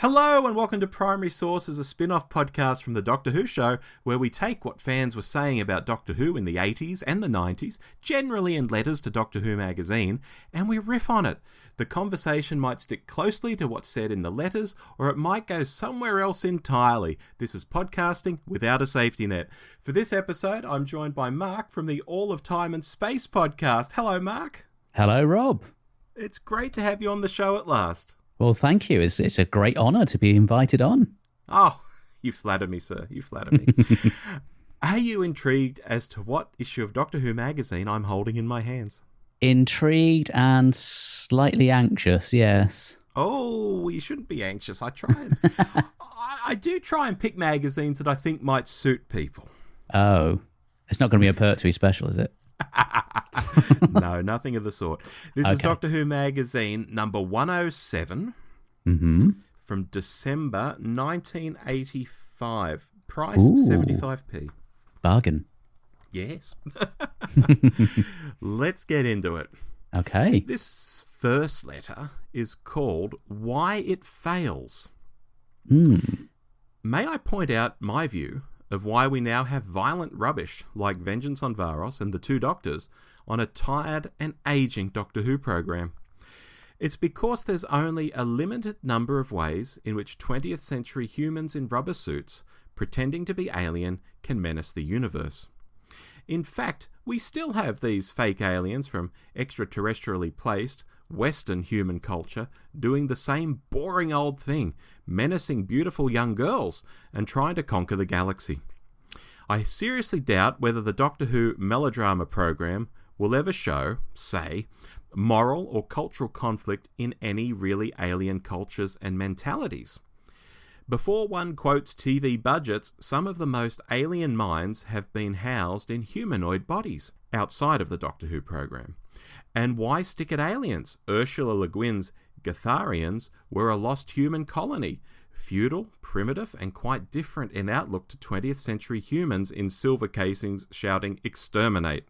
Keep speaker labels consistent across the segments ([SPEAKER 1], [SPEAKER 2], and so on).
[SPEAKER 1] Hello and welcome to Primary Sources, a spin-off podcast from the Doctor Who show, where we take what fans were saying about Doctor Who in the 80s and the 90s, generally in letters to Doctor Who magazine, and we riff on it. The conversation might stick closely to what's said in the letters, or it might go somewhere else entirely. This is podcasting without a safety net. For this episode, I'm joined by Mark from the All of Time and Space podcast. Hello, Mark.
[SPEAKER 2] Hello, Rob.
[SPEAKER 1] It's great to have you on the show at last.
[SPEAKER 2] Well, thank you. It's a great honour to be invited on.
[SPEAKER 1] Oh, you flatter me, sir. You flatter me. Are you intrigued as to what issue of Doctor Who magazine I'm holding in my hands?
[SPEAKER 2] Intrigued and slightly anxious, yes.
[SPEAKER 1] Oh, you shouldn't be anxious. I try and I do try and pick magazines that I think might suit people.
[SPEAKER 2] Oh, it's not going to be a Pertwee special, is it?
[SPEAKER 1] No, nothing of the sort. This is Doctor Who magazine number 107 from December 1985. Price 75p.
[SPEAKER 2] Bargain.
[SPEAKER 1] Yes. Let's get into it.
[SPEAKER 2] Okay.
[SPEAKER 1] This first letter is called Why It Fails. May I point out my view of why we now have violent rubbish like Vengeance on Varos and The Two Doctors on a tired and ageing Doctor Who program. It's because there's only a limited number of ways in which 20th century humans in rubber suits pretending to be alien can menace the universe. In fact, we still have these fake aliens from extraterrestrially placed Western human culture doing the same boring old thing, menacing beautiful young girls and trying to conquer the galaxy. I seriously doubt whether the Doctor Who melodrama program will ever show, say, moral or cultural conflict in any really alien cultures and mentalities. Before one quotes TV budgets, some of the most alien minds have been housed in humanoid bodies outside of the Doctor Who program. And why stick at aliens? Ursula Le Guin's Gatharians were a lost human colony, feudal, primitive, and quite different in outlook to 20th century humans in silver casings shouting "exterminate."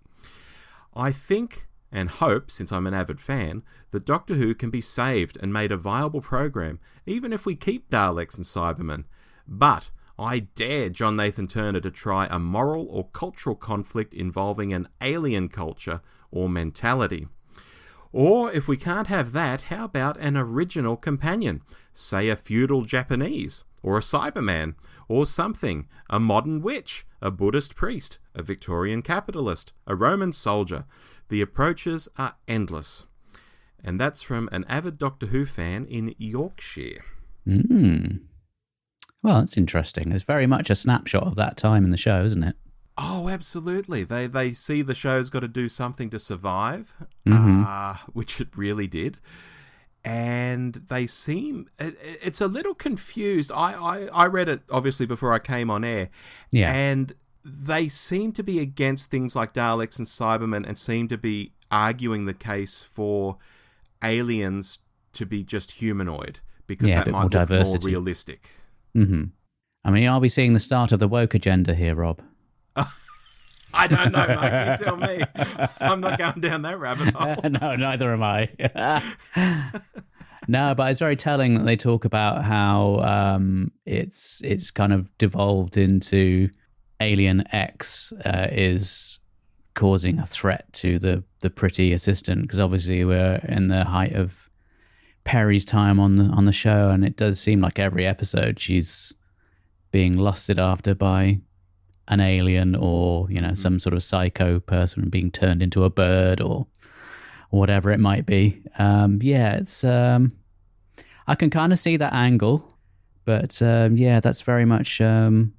[SPEAKER 1] I think and hope, since I'm an avid fan, that Doctor Who can be saved and made a viable program, even if we keep Daleks and Cybermen. But I dare John Nathan Turner to try a moral or cultural conflict involving an alien culture or mentality. Or if we can't have that, how about an original companion? Say a feudal Japanese, or a Cyberman, or something, a modern witch, a Buddhist priest, a Victorian capitalist, a Roman soldier. The approaches are endless. And that's from an avid Doctor Who fan in Yorkshire.
[SPEAKER 2] Well, that's interesting. It's very much a snapshot of that time in the show, isn't it?
[SPEAKER 1] Oh, absolutely. They see the show's got to do something to survive, which it really did. And they seem... It's a little confused. I read it, obviously, before I came on air.
[SPEAKER 2] Yeah.
[SPEAKER 1] And they seem to be against things like Daleks and Cybermen and seem to be arguing the case for aliens to be just humanoid because that might look more realistic.
[SPEAKER 2] I mean, are we seeing the start of the woke agenda here, Rob?
[SPEAKER 1] I don't know, Mark. You tell me. I'm not going down that rabbit hole.
[SPEAKER 2] No, neither am I. No, but it's very telling that they talk about how it's kind of devolved into Alien X is causing a threat to the pretty assistant, because obviously we're in the height of Perry's time on the show, and it does seem like every episode she's being lusted after by an alien or, some sort of psycho person being turned into a bird or whatever it might be. It's I can kind of see that angle, but that's very much a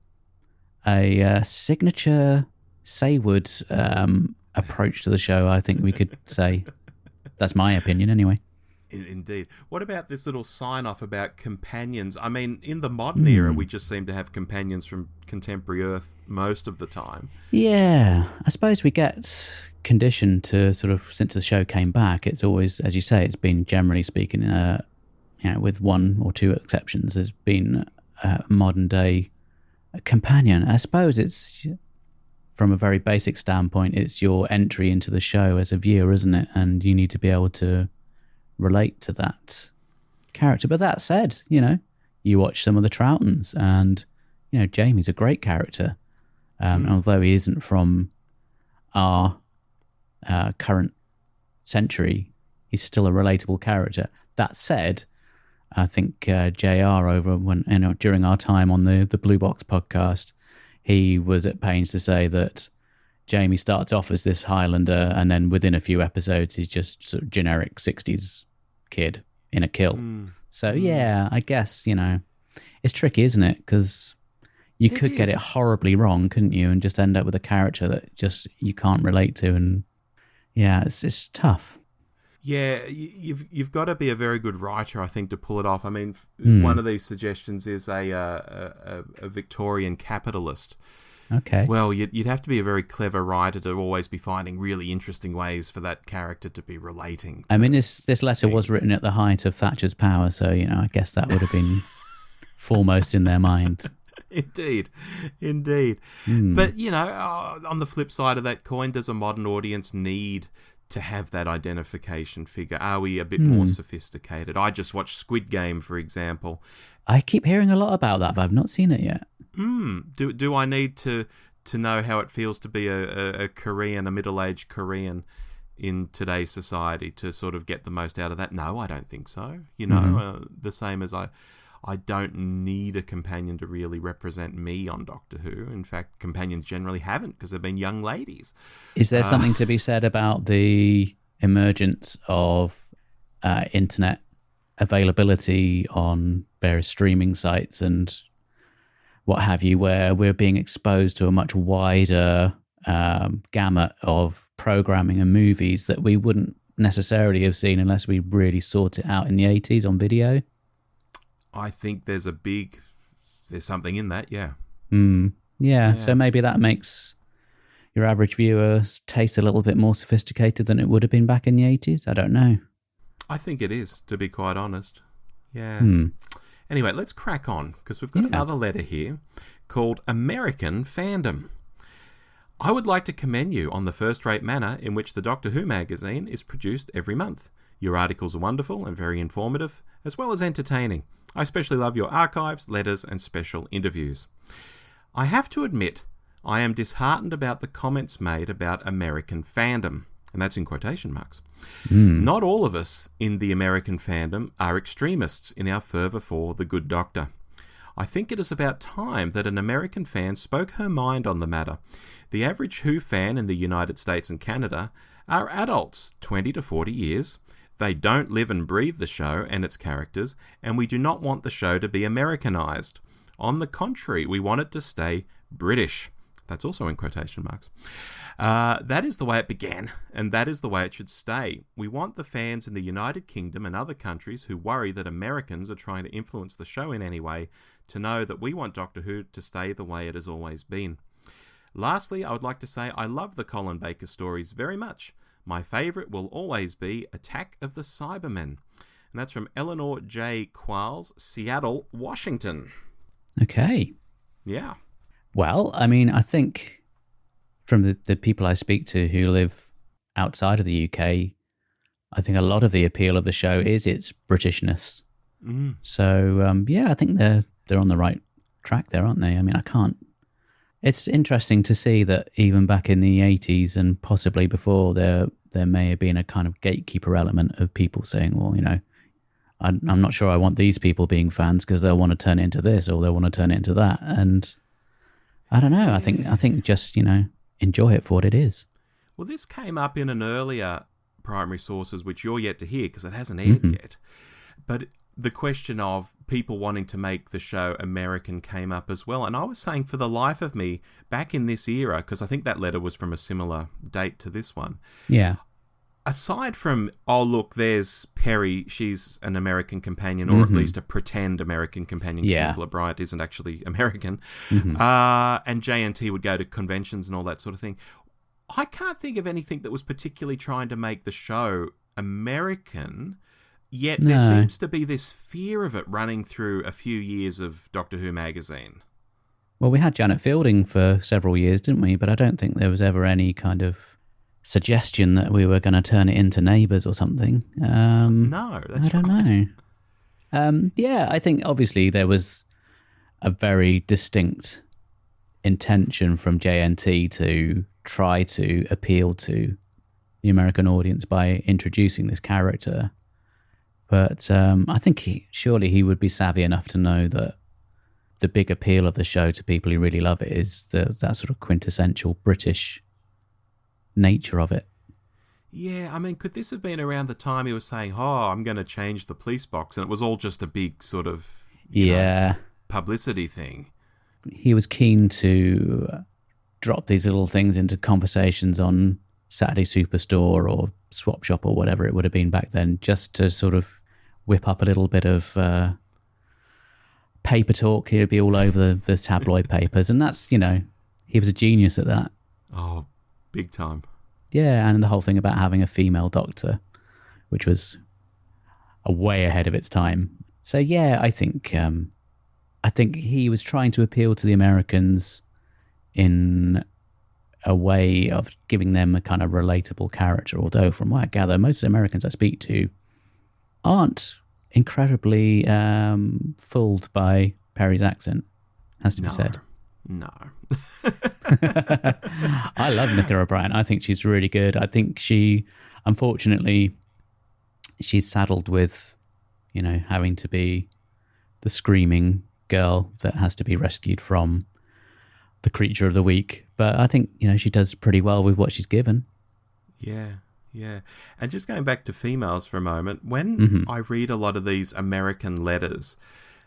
[SPEAKER 2] signature Saywood approach to the show, I think we could say. That's my opinion anyway.
[SPEAKER 1] Indeed. What about this little sign-off about companions? I mean, in the modern era, we just seem to have companions from contemporary Earth most of the time.
[SPEAKER 2] Yeah, I suppose we get conditioned to sort of, since the show came back, it's always, as you say, it's been generally speaking, with one or two exceptions, there's been a modern-day companion. I suppose it's, from a very basic standpoint, it's your entry into the show as a viewer, isn't it? And you need to be able to relate to that character. But that said, you watch some of the Troughtons, and Jamie's a great character. Although he isn't from our current century, he's still a relatable character. That said, I think JR during our time on the Blue Box podcast, he was at pains to say that Jamie starts off as this Highlander, and then within a few episodes, he's just sort of generic 60s kid in a kill. So yeah, I guess, it's tricky, isn't it? Because you could get it horribly wrong, couldn't you? And just end up with a character that just you can't relate to. And yeah, it's tough.
[SPEAKER 1] Yeah, you've got to be a very good writer, I think, to pull it off. I mean, one of these suggestions is a Victorian capitalist.
[SPEAKER 2] Okay.
[SPEAKER 1] Well, you'd have to be a very clever writer to always be finding really interesting ways for that character to be relating.
[SPEAKER 2] I mean, this letter was written at the height of Thatcher's power, so, I guess that would have been foremost in their mind.
[SPEAKER 1] Indeed. But, on the flip side of that coin, does a modern audience need to have that identification figure? Are we a bit more sophisticated? I just watched Squid Game, for example.
[SPEAKER 2] I keep hearing a lot about that, but I've not seen it yet.
[SPEAKER 1] Do I need to know how it feels to be a Korean, a middle-aged Korean in today's society to sort of get the most out of that? No, I don't think so. The same as I don't need a companion to really represent me on Doctor Who. In fact, companions generally haven't, because they've been young ladies.
[SPEAKER 2] Is there something to be said about the emergence of internet availability on various streaming sites and what have you, where we're being exposed to a much wider gamut of programming and movies that we wouldn't necessarily have seen unless we really sought it out in the 80s on video?
[SPEAKER 1] I think there's something in that, yeah.
[SPEAKER 2] Yeah, so maybe that makes your average viewer taste a little bit more sophisticated than it would have been back in the 80s. I don't know.
[SPEAKER 1] I think it is, to be quite honest. Yeah. Anyway, let's crack on, because we've got another letter here called American Fandom. I would like to commend you on the first-rate manner in which the Doctor Who magazine is produced every month. Your articles are wonderful and very informative, as well as entertaining. I especially love your archives, letters, and special interviews. I have to admit, I am disheartened about the comments made about American fandom, and that's in quotation marks. Not all of us in the American fandom are extremists in our fervour for the good Doctor. I think it is about time that an American fan spoke her mind on the matter. The average Who fan in the United States and Canada are adults, 20 to 40 years. They don't live and breathe the show and its characters, and we do not want the show to be Americanized. On the contrary, we want it to stay British. That's also in quotation marks. That is the way it began, and that is the way it should stay. We want the fans in the United Kingdom and other countries who worry that Americans are trying to influence the show in any way to know that we want Doctor Who to stay the way it has always been. Lastly, I would like to say I love the Colin Baker stories very much. My favourite will always be Attack of the Cybermen. And that's from Eleanor J. Qualls, Seattle, Washington.
[SPEAKER 2] Okay.
[SPEAKER 1] Yeah.
[SPEAKER 2] Well, I mean, I think from the people I speak to who live outside of the UK, I think a lot of the appeal of the show is its Britishness. So, yeah, I think they're on the right track there, aren't they? I mean, It's interesting to see that even back in the 80s and possibly before, there may have been a kind of gatekeeper element of people saying, well, I'm not sure I want these people being fans because they'll want to turn it into this or they'll want to turn it into that. And I don't know. I think just, enjoy it for what it is.
[SPEAKER 1] Well, this came up in an earlier Primary Sources, which you're yet to hear because it hasn't aired yet. But the question of people wanting to make the show American came up as well. And I was saying, for the life of me, back in this era, because I think that letter was from a similar date to this one.
[SPEAKER 2] Yeah.
[SPEAKER 1] Aside from, oh, look, there's Perry, she's an American companion, or at least a pretend American companion, because Nicola Bryant isn't actually American, and JNT would go to conventions and all that sort of thing. I can't think of anything that was particularly trying to make the show American, yet there seems to be this fear of it running through a few years of Doctor Who magazine.
[SPEAKER 2] Well, we had Janet Fielding for several years, didn't we? But I don't think there was ever any kind of suggestion that we were going to turn it into Neighbours or something.
[SPEAKER 1] No, that's right.
[SPEAKER 2] I don't know. Yeah, I think obviously there was a very distinct intention from JNT to try to appeal to the American audience by introducing this character. But I think surely he would be savvy enough to know that the big appeal of the show to people who really love it is that sort of quintessential British nature of it.
[SPEAKER 1] Yeah, I mean, could this have been around the time he was saying, "Oh, I'm going to change the police box," and it was all just a big sort of publicity thing?
[SPEAKER 2] He was keen to drop these little things into conversations on Saturday Superstore or Swap Shop or whatever it would have been back then, just to sort of whip up a little bit of paper talk. He'd be all over the tabloid papers, and that's, he was a genius at that.
[SPEAKER 1] Oh, big time.
[SPEAKER 2] Yeah, and the whole thing about having a female doctor, which was way ahead of its time. So yeah, I think he was trying to appeal to the Americans in a way of giving them a kind of relatable character. Although, from what I gather, most of the Americans I speak to aren't incredibly fooled by Perry's accent, has to be said.
[SPEAKER 1] No.
[SPEAKER 2] I love Nicola O'Brien. I think she's really good. I think unfortunately, she's saddled with, having to be the screaming girl that has to be rescued from the creature of the week. But I think, she does pretty well with what she's given.
[SPEAKER 1] Yeah. Yeah. And just going back to females for a moment, when I read a lot of these American letters,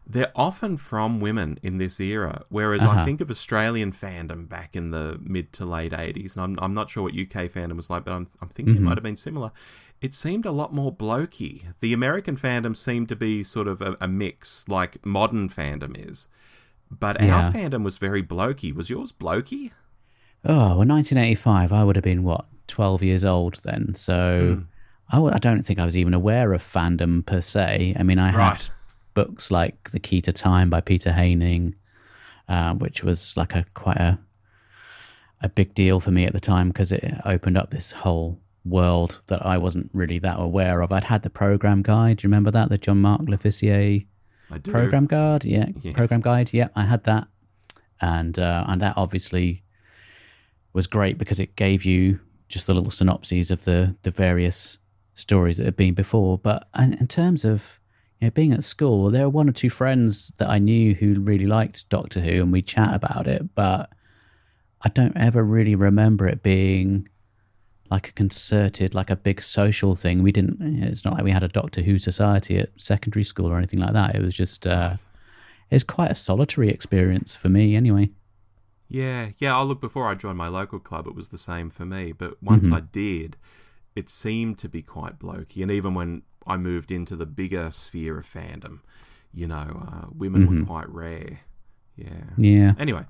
[SPEAKER 1] they're often from women in this era, whereas I think of Australian fandom back in the mid to late 80s, and I'm not sure what UK fandom was like, but I'm thinking it might have been similar. It seemed a lot more blokey. The American fandom seemed to be sort of a mix, like modern fandom is. But our fandom was very blokey. Was yours blokey?
[SPEAKER 2] Oh, well, 1985, I would have been, 12 years old then. So I don't think I was even aware of fandom per se. I mean, I had books like The Key to Time by Peter Haining, which was like quite a big deal for me at the time because it opened up this whole world that I wasn't really that aware of. I'd had the program guide. Do you remember that? The Jean-Marc Lefessier program guide? Yeah, yes. Program guide. Yeah, I had that. And that obviously was great because it gave you just the little synopses of the various stories that had been before. But in terms of being at school, there were one or two friends that I knew who really liked Doctor Who, and we'd chat about it, but I don't ever really remember it being like a concerted, like a big social thing. We didn't, it's not like we had a Doctor Who society at secondary school or anything like that. It was just, it's quite a solitary experience for me anyway.
[SPEAKER 1] Yeah. Oh, look, before I joined my local club, it was the same for me, but once I did, it seemed to be quite blokey, and even when I moved into the bigger sphere of fandom, women were quite rare. Yeah. Anyway,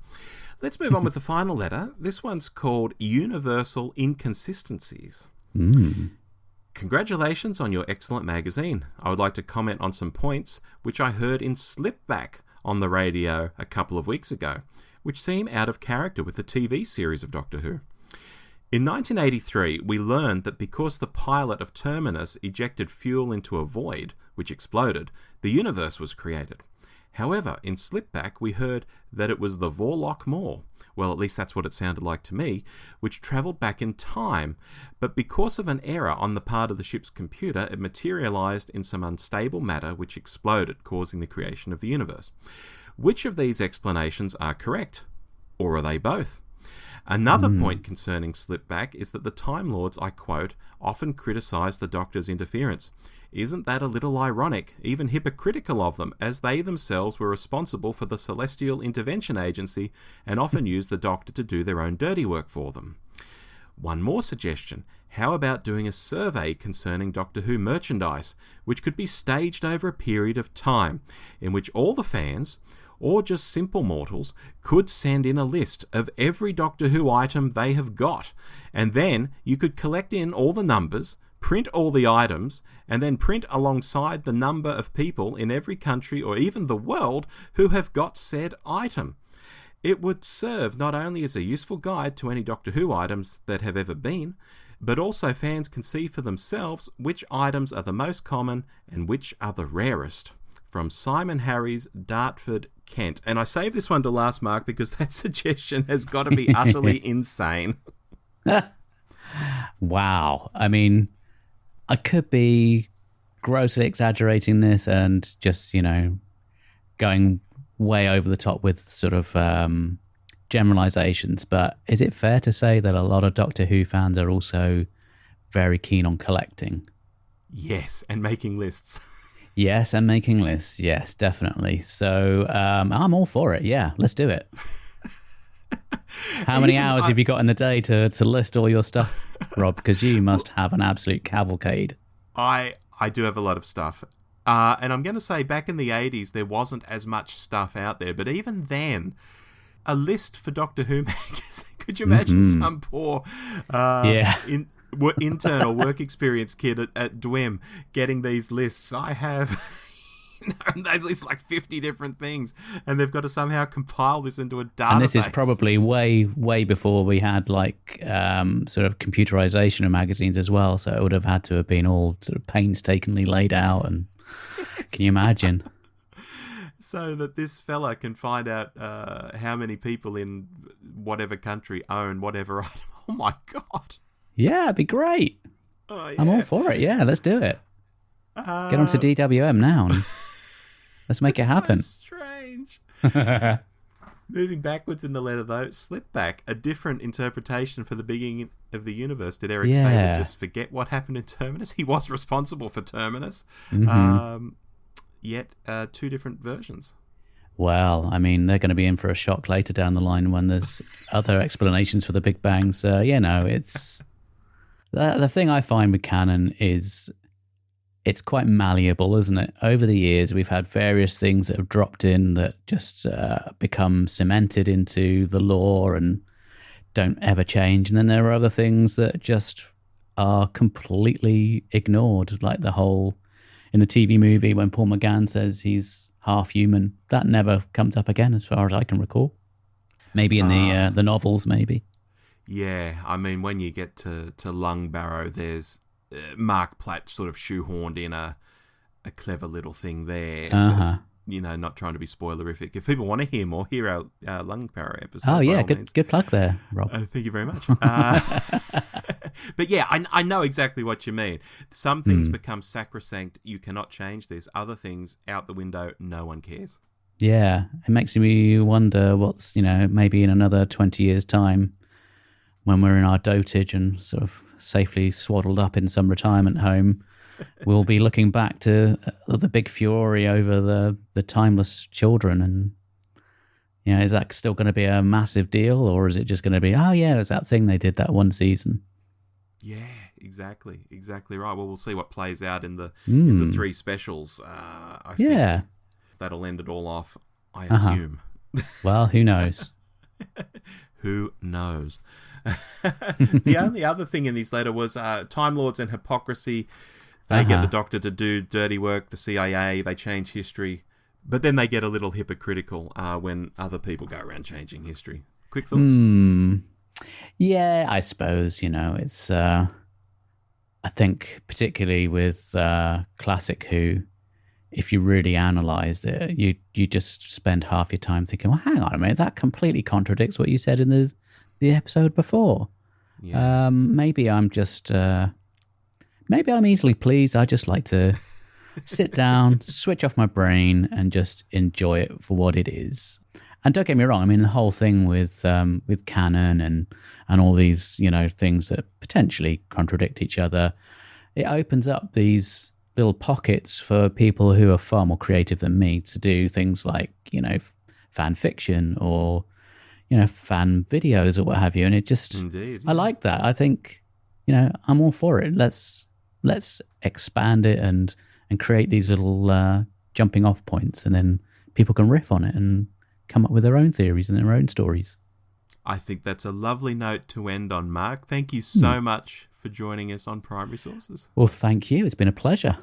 [SPEAKER 1] let's move on with the final letter. This one's called Universal Inconsistencies. Congratulations on your excellent magazine. I would like to comment on some points which I heard in Slipback on the radio a couple of weeks ago, which seem out of character with the TV series of Doctor Who. In 1983, we learned that because the pilot of Terminus ejected fuel into a void, which exploded, the universe was created. However, in Slipback, we heard that it was the Vorlok Maw, well, at least that's what it sounded like to me, which travelled back in time, but because of an error on the part of the ship's computer, it materialised in some unstable matter which exploded, causing the creation of the universe. Which of these explanations are correct? Or are they both? Another point concerning Slipback is that the Time Lords, I quote, often criticise the Doctor's interference. Isn't that a little ironic, even hypocritical of them, as they themselves were responsible for the Celestial Intervention Agency and often used the Doctor to do their own dirty work for them? One more suggestion. How about doing a survey concerning Doctor Who merchandise, which could be staged over a period of time, in which all the fans, or just simple mortals, could send in a list of every Doctor Who item they have got, and then you could collect in all the numbers, print all the items, and then print alongside the number of people in every country or even the world who have got said item. It would serve not only as a useful guide to any Doctor Who items that have ever been, but also fans can see for themselves which items are the most common and which are the rarest. from Simon Harries, Dartford, Kent. And I saved this one to last, Mark, because that suggestion has got to be utterly insane.
[SPEAKER 2] Wow. I mean, I could be grossly exaggerating this and just, going way over the top with sort of generalizations. But is it fair to say that a lot of Doctor Who fans are also very keen on collecting?
[SPEAKER 1] Yes, and making lists.
[SPEAKER 2] Yes, and making lists. Yes, definitely. So I'm all for it. Yeah, let's do it. How many hours have you got in the day to list all your stuff, Rob? Because you must have an absolute cavalcade.
[SPEAKER 1] I do have a lot of stuff. And I'm going to say back in the 80s, there wasn't as much stuff out there. But even then, a list for Doctor Who magazine, could you imagine some poor intern or work experience kid at DWIM getting these lists? I have... they list like 50 different things, and they've got to somehow compile this into a database.
[SPEAKER 2] And this is probably way, way before we had like sort of computerization of magazines as well. So it would have had to have been all sort of painstakingly laid out. And can you imagine?
[SPEAKER 1] So that this fella can find out how many people in whatever country own whatever item. Oh my God.
[SPEAKER 2] Yeah, it'd be great.
[SPEAKER 1] Oh, yeah.
[SPEAKER 2] I'm all for it. Yeah, let's do it. Get on to DWM now. And let's make it happen.
[SPEAKER 1] So strange. Moving backwards in the letter, though, slip back, a different interpretation for the beginning of the universe. Did Eric Sable just forget what happened in Terminus? He was responsible for Terminus. Yet two different versions.
[SPEAKER 2] Well, I mean, they're going to be in for a shock later down the line when there's other explanations for the Big Bang. So, it's... The thing I find with canon is it's quite malleable, isn't it? Over the years, we've had various things that have dropped in that just become cemented into the lore and don't ever change. And then there are other things that just are completely ignored, like the whole, in the TV movie, when Paul McGann says he's half human, that never comes up again as far as I can recall. Maybe in the novels, maybe.
[SPEAKER 1] Yeah, I mean, when you get to Lungbarrow, there's Mark Platt sort of shoehorned in a clever little thing there. But, not trying to be spoilerific. If people want to hear more, hear our Lungbarrow episode.
[SPEAKER 2] Oh, yeah, good plug there, Rob.
[SPEAKER 1] Thank you very much. But yeah, I know exactly what you mean. Some things become sacrosanct. You cannot change this. Other things, out the window, no one cares.
[SPEAKER 2] Yeah, it makes me wonder what's, maybe in another 20 years' time, when we're in our dotage and sort of safely swaddled up in some retirement home, we'll be looking back to the big fury over the timeless children. And, is that still going to be a massive deal, or is it just going to be, there's that thing they did that one season?
[SPEAKER 1] Yeah, exactly right. Well, we'll see what plays out in the 3 specials. I think that'll end it all off, I assume.
[SPEAKER 2] Well, who knows?
[SPEAKER 1] Who knows? The only other thing in this letter was Time Lords and hypocrisy. They get the Doctor to do dirty work, the CIA, they change history, but then they get a little hypocritical when other people go around changing history. Quick thoughts?
[SPEAKER 2] Yeah, I suppose, it's... I think particularly with Classic Who, if you really analysed it, you just spend half your time thinking, well, hang on a minute, that completely contradicts what you said in the episode before. Yeah. Maybe I'm just... maybe I'm easily pleased. I just like to sit down, switch off my brain, and just enjoy it for what it is. And don't get me wrong, I mean, the whole thing with canon and all these, things that potentially contradict each other, it opens up these little pockets for people who are far more creative than me to do things like, fan fiction or, fan videos or what have you. And it just,
[SPEAKER 1] Indeed, yeah.
[SPEAKER 2] I like that. I think, I'm all for it. Let's expand it and create these little jumping off points, and then people can riff on it and come up with their own theories and their own stories.
[SPEAKER 1] I think that's a lovely note to end on, Mark. Thank you so much for joining us on Primary Sources.
[SPEAKER 2] Well, thank you. It's been a pleasure.